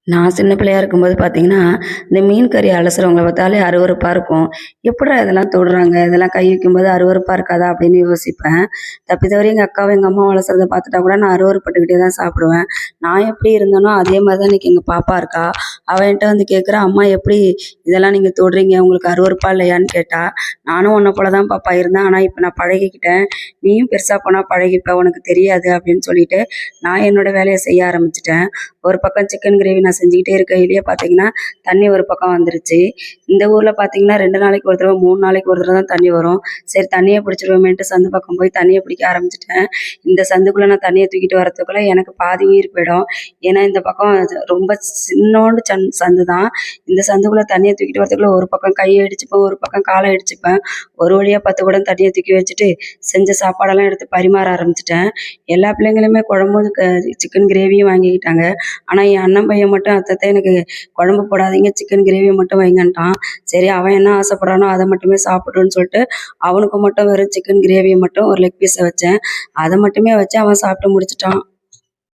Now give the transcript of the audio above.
நான் சின்ன பிள்ளையா இருக்கும்போது பார்த்தீங்கன்னா, இந்த மீன் கறி அலசுறவங்கள பார்த்தாலே அருவருப்பா இருக்கும். எப்புட்றா இதெல்லாம் தொடுறாங்க? இதெல்லாம் கை வைக்கும்போது அருவருப்பா இருக்காதா? அப்படின்னு யோசிப்பேன். தப்பி தவறி எங்க அக்காவும், எங்க அம்மாவும் அலசுறத பார்த்துட்டா கூட நான் அருவருப்பட்டுக்கிட்டே தான் சாப்பிடுவேன். நான் எப்படி இருந்தேனோ, அதே மாரி தான் இன்னைக்கு எங்க பாப்பா இருக்கா. அவ என்ட்ட வந்து கேட்குறா, "அம்மா எப்படி இதெல்லாம் நீங்க தொடுறீங்க? உங்களுக்கு அருவருப்பா இல்லையான்னு?" கேட்டா. நானும் உன்ன போல தான் பாப்பா இருந்தேன். ஆனா இப்ப நான் பழகிக்கிட்டேன். நீயும் பெருசா போனா பழகிப்ப. உனக்கு தெரியாது அப்படின்னு சொல்லிட்டு, நான் என்னோட வேலைய செய்ய ஆரம்பிச்சுட்டேன். ஒரு பக்கம் சிக்கன் கிரேவி நான் செஞ்சுக்கிட்டே இருக்கையிலேயே பார்த்தீங்கன்னா, தண்ணி ஒரு பக்கம் வந்துருச்சு. இந்த ஊர்ல பார்த்தீங்கன்னா 2 நாளைக்கு ஒரு தடவ, 3 நாளைக்கு ஒரு தடவ தான் தண்ணி வரும். சரி தண்ணிய பிடிச்சிருவோமேன்ட்டு சந்து பக்கம் போய் தண்ணிய பிடிக்க ஆரம்பிச்சுட்டேன். இந்த சந்துக்குள்ள நான் தண்ணிய தூக்கிட்டு வரதுக்குள்ள எனக்கு பாதி உயிர் போயிடும். ஏன்னா இந்த பக்கம் ரொம்ப சின்னோண்டு சந்து தான். இந்த சந்துக்குள்ள தண்ணிய தூக்கிட்டு வரதுக்குள்ள ஒரு பக்கம் கைய இடிச்சுப்பேன், ஒரு பக்கம் கால இடிச்சுப்பேன். ஒரு வழியா 10 குடம் தண்ணிய தூக்கி வச்சுட்டு, செஞ்ச சாப்பாடெல்லாம் எடுத்து பரிமாற ஆரம்பிச்சுட்டேன். எல்லா பிள்ளைங்களுமே குழம்பும் சிக்கன் கிரேவியும் வாங்கிக்கிட்டாங்க. ஆனா, என் அண்ணன் பையன் மட்டும் அத்தத்த எனக்கு குழம்பு போடாதீங்க, சிக்கன் கிரேவி மட்டும் வைங்கன்ட்டான். சரி அவன் என்ன ஆசைப்படுறானோ அத மட்டுமே சாப்பிடட்டும்னு சொல்லிட்டு, அவனுக்கு மட்டும் வெறும் சிக்கன் கிரேவிய மட்டும் ஒரு லெக் பீஸ வச்சேன். அத மட்டுமே வச்சு அவன் சாப்பிட்டு முடிச்சுட்டான்.